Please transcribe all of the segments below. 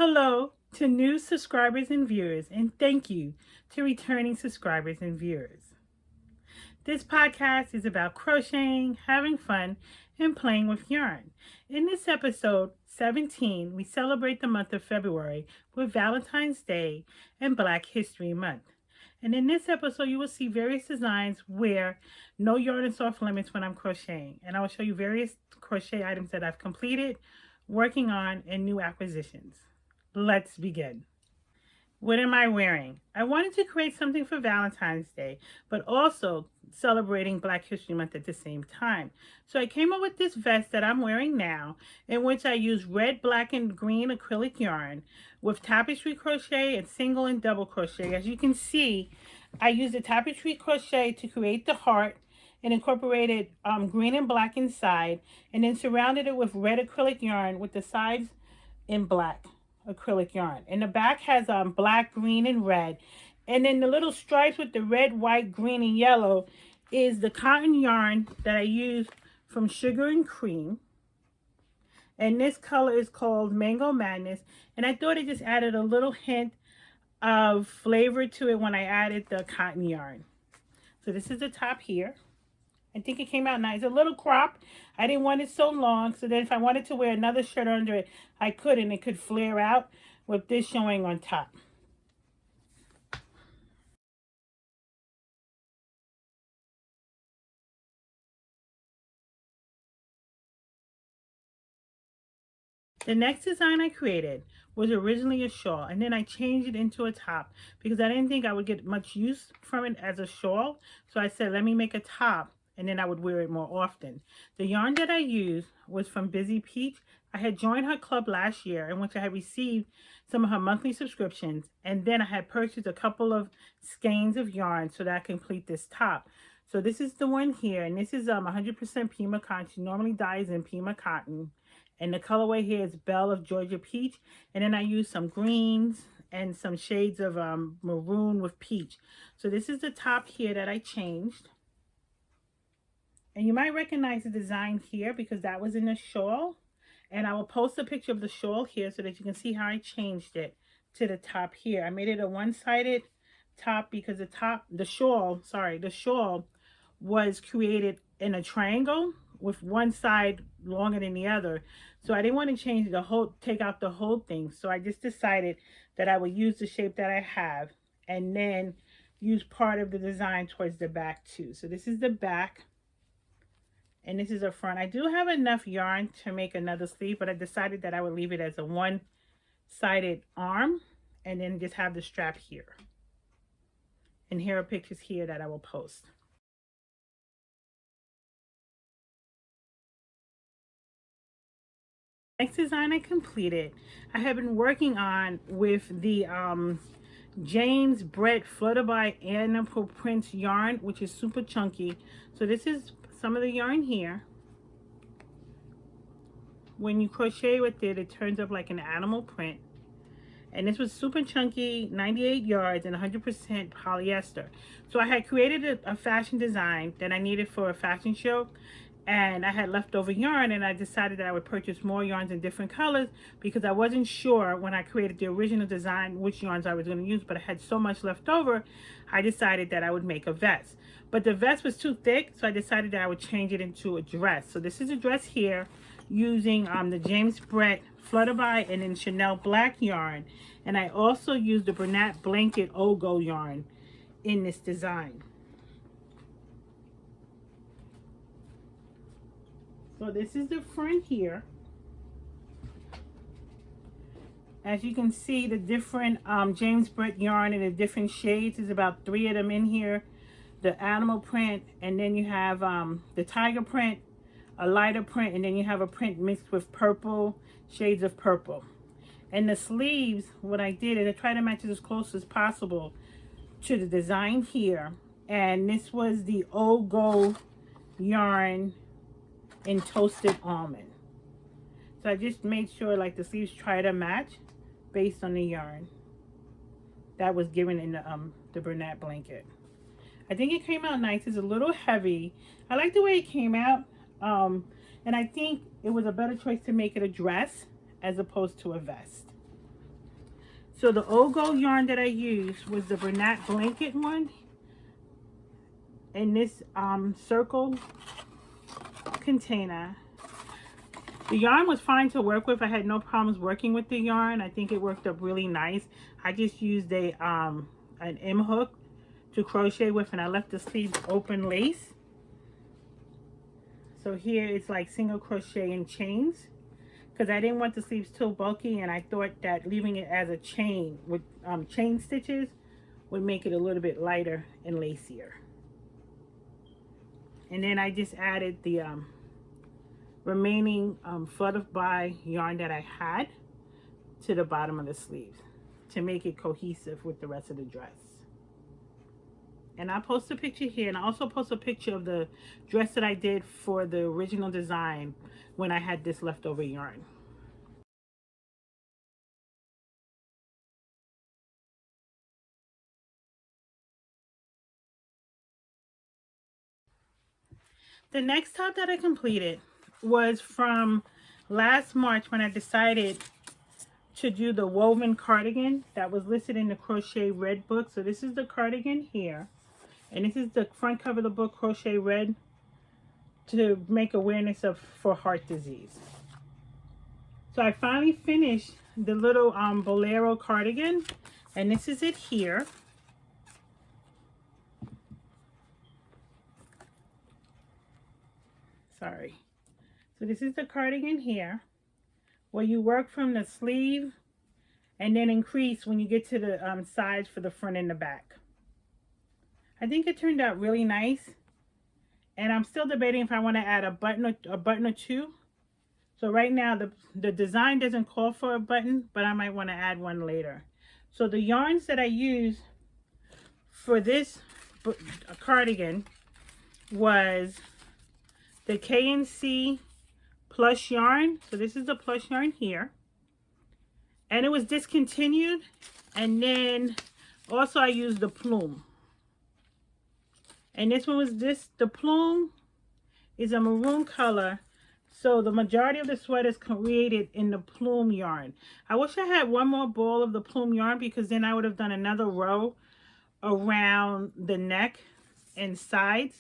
Hello to new subscribers and viewers, and thank you to returning subscribers and viewers. This podcast is about crocheting, having fun, and playing with yarn. In this episode 17, we celebrate the month of February with Valentine's Day and Black History Month. And in this episode, you will see various designs where no yarn is off limits when I'm crocheting. And I will show you various crochet items that I've completed, working on, and new acquisitions. Let's begin. What am I wearing? I wanted to create something for Valentine's Day, but also celebrating Black History Month at the same time. So I came up with this vest that I'm wearing now, in which I use red, black, and green acrylic yarn with tapestry crochet and single and double crochet. As you can see, I used the tapestry crochet to create the heart and incorporated green and black inside, and then surrounded it with red acrylic yarn with the sides in black acrylic yarn. And the back has black, green, and red. And then the little stripes with the red, white, green, and yellow is the cotton yarn that I used from Sugar and Cream. And this color is called Mango Madness. And I thought it just added a little hint of flavor to it when I added the cotton yarn. So this is the top here. I think it came out nice. A little crop. I didn't want it so long, so then if I wanted to wear another shirt under it, I could, and it could flare out with this showing on top. The next design I created was originally a shawl, and then I changed it into a top because I didn't think I would get much use from it as a shawl. So I said, let me make a top, and then I would wear it more often. The yarn that I used was from BzyPeach. I had joined her club last year, in which I had received some of her monthly subscriptions, and then I had purchased a couple of skeins of yarn so that I complete this top. So this is the one here, and this is 100% Pima Cotton. She normally dyes in Pima Cotton. And the colorway here is Belle of Georgia Peach. And then I use some greens and some shades of maroon with peach. So this is the top here that I changed. And you might recognize the design here because that was in the shawl. And I will post a picture of the shawl here so that you can see how I changed it to the top here. I made it a one-sided top because the shawl was created in a triangle with one side longer than the other. So I didn't want to change take out the whole thing. So I just decided that I would use the shape that I have and then use part of the design towards the back too. So this is the back and this is the front. I do have enough yarn to make another sleeve, but I decided that I would leave it as a one-sided arm and then just have the strap here. And here are pictures here that I will post. Next design I completed, I have been working on with the James Brett Flutterby Animal Prints yarn, which is super chunky. So this is some of the yarn here. When you crochet with it, it turns up like an animal print. And this was super chunky, 98 yards and 100% polyester. So I had created a fashion design that I needed for a fashion show. And I had leftover yarn, and I decided that I would purchase more yarns in different colors because I wasn't sure when I created the original design which yarns I was going to use, but I had so much left over, I decided that I would make a vest. But the vest was too thick, so I decided that I would change it into a dress. So this is a dress here using the James Brett Flutterby and then Chanel black yarn. And I also used the Bernat Blanket Ogo yarn in this design. So this is the front here. As you can see, the different James Brett yarn in the different shades. There's about 3 of them in here. The animal print, and then you have the tiger print, a lighter print, and then you have a print mixed with purple, shades of purple. And the sleeves, what I did is I tried to match it as close as possible to the design here. And this was the Ogo yarn in Toasted Almond. So I just made sure like the sleeves try to match based on the yarn that was given in the Bernat Blanket. I think it came out nice. It's a little heavy. I like the way it came out. And I think it was a better choice to make it a dress as opposed to a vest. So the old gold yarn that I used was the Bernat blanket one in this circle container. The yarn was fine to work with. I had no problems working with the yarn. I think it worked up really nice. I just used an M hook to crochet with, and I left the sleeves open lace. So here it's like single crochet in chains, because I didn't want the sleeves too bulky, and I thought that leaving it as a chain with chain stitches would make it a little bit lighter and lacier. And then I just added the remaining Flutterby yarn that I had to the bottom of the sleeves to make it cohesive with the rest of the dress. And I'll post a picture here, and I also post a picture of the dress that I did for the original design when I had this leftover yarn. The next top that I completed was from last March, when I decided to do the woven cardigan that was listed in the Crochet Red book. So this is the cardigan here, and this is the front cover of the book, Crochet Red, to make awareness for heart disease. So I finally finished the little bolero cardigan, and this is it here. Sorry. So this is the cardigan here, where you work from the sleeve and then increase when you get to the sides for the front and the back. I think it turned out really nice, and I'm still debating if I want to add a button or two. So right now the design doesn't call for a button, but I might want to add one later. So the yarns that I use for this cardigan was the K&C plush yarn. So this is the plush yarn here, and it was discontinued. And then also I used the plume, and this one was the plume is a maroon color. So the majority of the sweater is created in the plume yarn. I wish I had one more ball of the plume yarn, because then I would have done another row around the neck and sides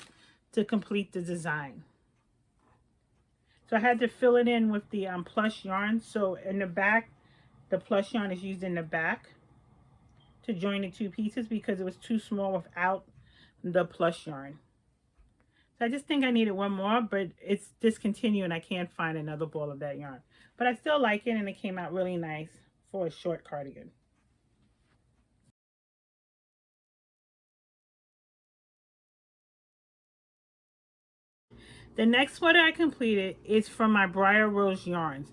to complete the design. So I had to fill it in with the plush yarn. So in the back, the plush yarn is used in the back to join the two pieces, because it was too small without the plush yarn. So I just think I needed one more, but it's discontinued and I can't find another ball of that yarn. But I still like it, and it came out really nice for a short cardigan. The next sweater I completed is from my Briar Rose yarns.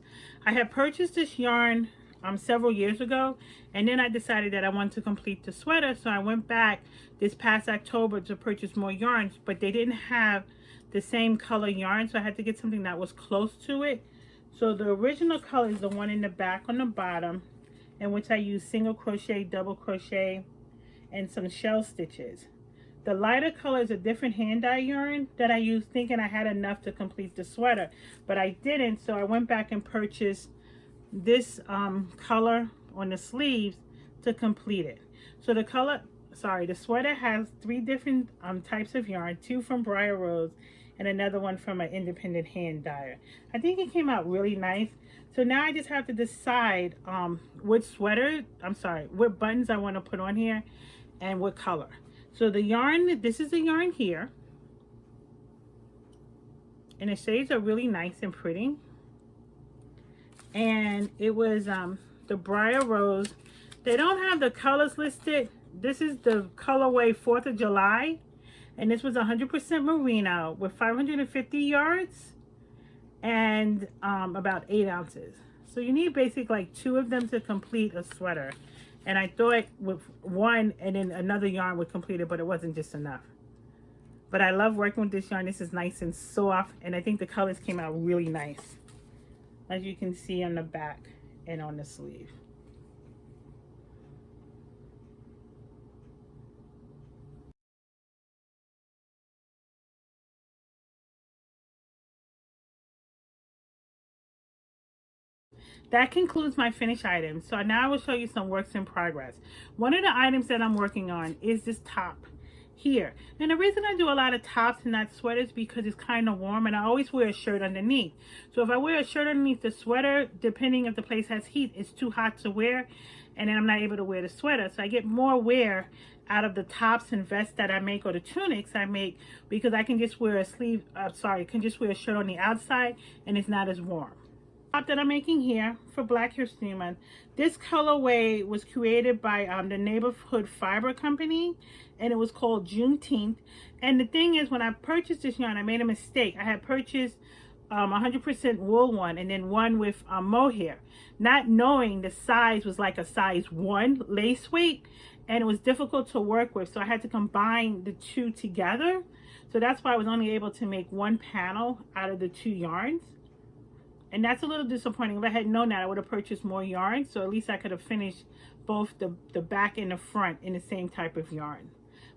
I had purchased this yarn several years ago, and then I decided that I wanted to complete the sweater, so I went back this past October to purchase more yarns, but they didn't have the same color yarn, so I had to get something that was close to it. So the original color is the one in the back on the bottom, in which I used single crochet, double crochet, and some shell stitches. The lighter color is a different hand dye yarn that I used, thinking I had enough to complete the sweater, but I didn't. So I went back and purchased this color on the sleeves to complete it. So the sweater has 3 different types of yarn, 2 from Briar Rose and another one from an independent hand dyer. I think it came out really nice. So now I just have to decide what buttons I want to put on here and what color. So the yarn, this is the yarn here, and the shades are really nice and pretty. And it was the Briar Rose. They don't have the colors listed. This is the colorway 4th of July, and this was 100% merino with 550 yards and about 8 ounces. So you need basically like 2 of them to complete a sweater. And I thought with one and then another yarn would complete it, but it wasn't just enough. But I love working with this yarn. This is nice and soft, and I think the colors came out really nice, as you can see on the back and on the sleeve. that concludes my finished items. So now I will show you some works in progress. One of the items that I'm working on is this top here. And the reason I do a lot of tops and not sweaters because it's kind of warm, and I always wear a shirt underneath. So if I wear a shirt underneath the sweater, depending if the place has heat, it's too hot to wear, and then I'm not able to wear the sweater. So I get more wear out of the tops and vests that I make, or the tunics I make, because I can just wear a a shirt on the outside and it's not as warm. Top that I'm making here for Black History Month. This colorway was created by the Neighborhood Fiber Company, and it was called Juneteenth. And the thing is, when I purchased this yarn, I made a mistake. I had purchased 100% wool one, and then one with mohair, not knowing the size was like a size 1 lace weight, and it was difficult to work with, so I had to combine the two together. So that's why I was only able to make one panel out of the two yarns. And that's a little disappointing. If I had known that, I would have purchased more yarn, so at least I could have finished both the back and the front in the same type of yarn.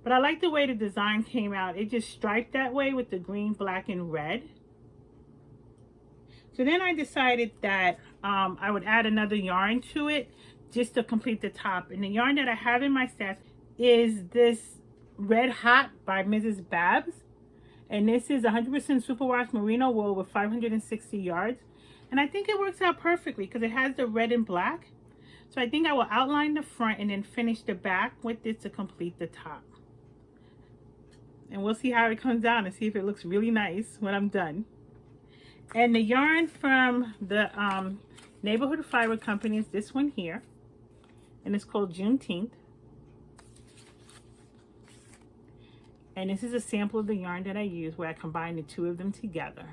But I like the way the design came out. It just striped that way with the green, black, and red. So then I decided that I would add another yarn to it just to complete the top. And the yarn that I have in my stash is this Red Hot by Mrs. Babs. And this is 100% Superwash Merino wool with 560 yards. And I think it works out perfectly because it has the red and black. So I think I will outline the front and then finish the back with this to complete the top. And we'll see how it comes out and see if it looks really nice when I'm done. And the yarn from the Neighborhood Fiber Company is this one here. And it's called Juneteenth. And this is a sample of the yarn that I use where I combine the two of them together.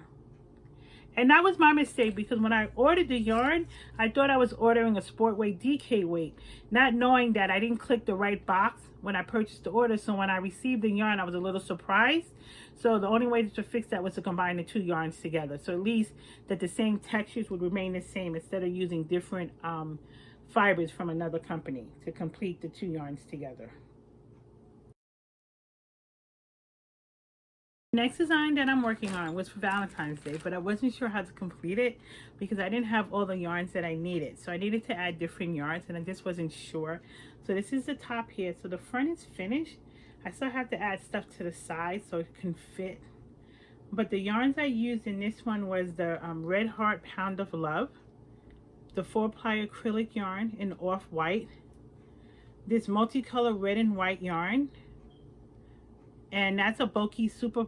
And that was my mistake, because when I ordered the yarn, I thought I was ordering a sport weight DK weight, not knowing that I didn't click the right box when I purchased the order. So when I received the yarn, I was a little surprised. So the only way to fix that was to combine the two yarns together. So at least that the same textures would remain the same instead of using different fibers from another company to complete the two yarns together. Next design that I'm working on was for Valentine's Day, but I wasn't sure how to complete it because I didn't have all the yarns that I needed. So I needed to add different yarns and I just wasn't sure. So this is the top here. So the front is finished. I still have to add stuff to the side so it can fit. But the yarns I used in this one was the Red Heart Pound of Love, the 4-ply acrylic yarn in off-white, this multicolor red and white yarn, and that's a bulky, super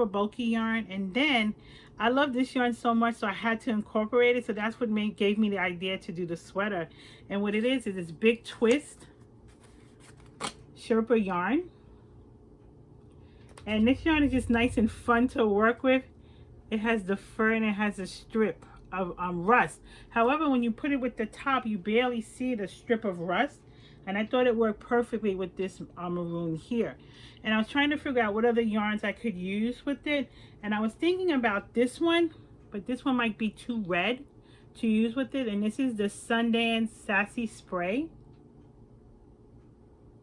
bulky yarn. And then I love this yarn so much, so I had to incorporate it. So that's what gave me the idea to do the sweater. And what it is this big twist Sherpa yarn. And this yarn is just nice and fun to work with. It has the fur and it has a strip of rust. However, when you put it with the top, you barely see the strip of rust. And I thought it worked perfectly with this maroon here. And I was trying to figure out what other yarns I could use with it. And I was thinking about this one, but this one might be too red to use with it. And this is the Sundance Sassy Spray.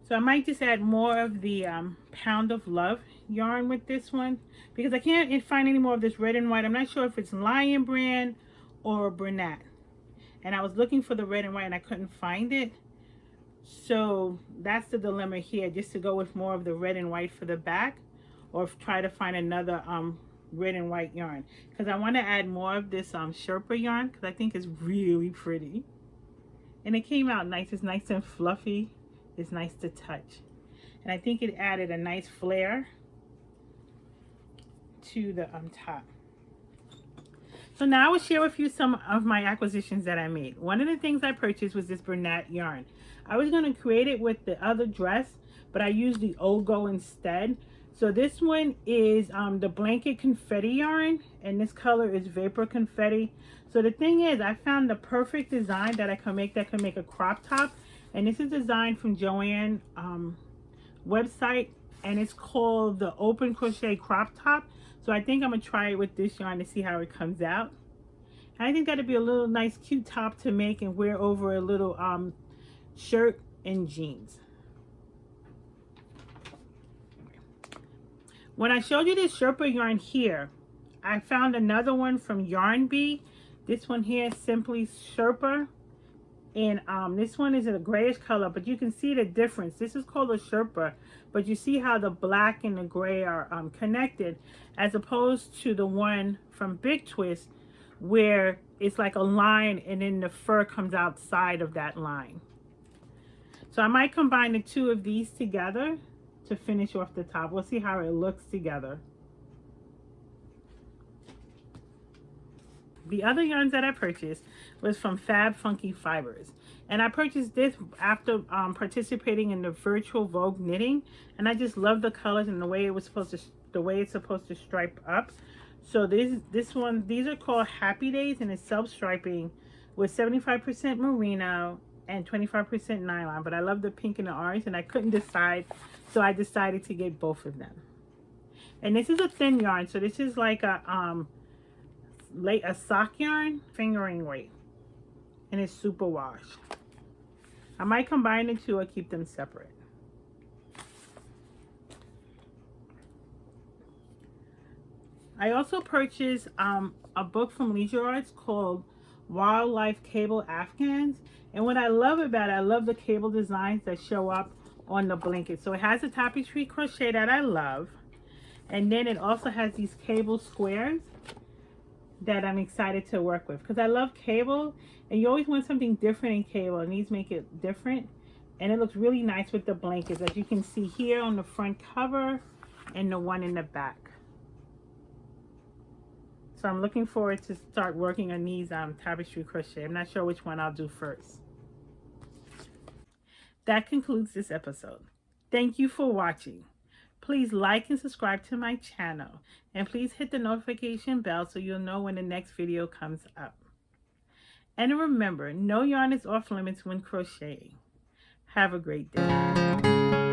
So I might just add more of the Pound of Love yarn with this one, because I can't find any more of this red and white. I'm not sure if it's Lion Brand or Bernat. And I was looking for the red and white and I couldn't find it. So that's the dilemma here, just to go with more of the red and white for the back, or try to find another red and white yarn, because I want to add more of this Sherpa yarn because I think it's really pretty. And it came out nice. It's nice and fluffy. It's nice to touch. And I think it added a nice flare to the top. So now I will share with you some of my acquisitions that I made. One of the things I purchased was this Bernat yarn. I was going to create it with the other dress, but I used the Ogo instead. So this one is the Blanket Confetti yarn, and this color is Vapor Confetti. So the thing is, I found the perfect design that can make a crop top. And this is designed from Joanne website, and it's called the Open Crochet Crop Top. So I think I'm going to try it with this yarn to see how it comes out. And I think that'd be a little nice cute top to make and wear over a little shirt and jeans. When I showed you this Sherpa yarn here, I found another one from Yarn Bee. This one here is Simply Sherpa. And this one is in a grayish color, but you can see the difference. This is called a Sherpa, but you see how the black and the gray are connected, as opposed to the one from Big Twist, where it's like a line and then the fur comes outside of that line. So I might combine the two of these together to finish off the top. We'll see how it looks together. The other yarns that I purchased was from Fab Funky Fibers, and I purchased this after participating in the virtual Vogue knitting, and I just love the colors and the way it's supposed to stripe up. So these are called Happy Days, and it's self-striping with 75% merino and 25% nylon. But I love the pink and the orange, and I couldn't decide, so I decided to get both of them. And this is a thin yarn, so this is like a sock yarn fingering weight, and it's Superwash. I might combine the two or keep them separate. I also purchased a book from Leisure Arts called Wildlife Cable Afghans, and what I love about it, I love the cable designs that show up on the blanket. So it has a tapestry crochet that I love, and then it also has these cable squares that I'm excited to work with, because I love cable, and you always want something different in cable, and these make it different, and it looks really nice with the blankets, as you can see here on the front cover and the one in the back. So I'm looking forward to start working on these tapestry crochet. I'm not sure which one I'll do first. That concludes this episode. Thank you for watching. Please like and subscribe to my channel, and please hit the notification bell so you'll know when the next video comes up. And remember, no yarn is off limits when crocheting. Have a great day.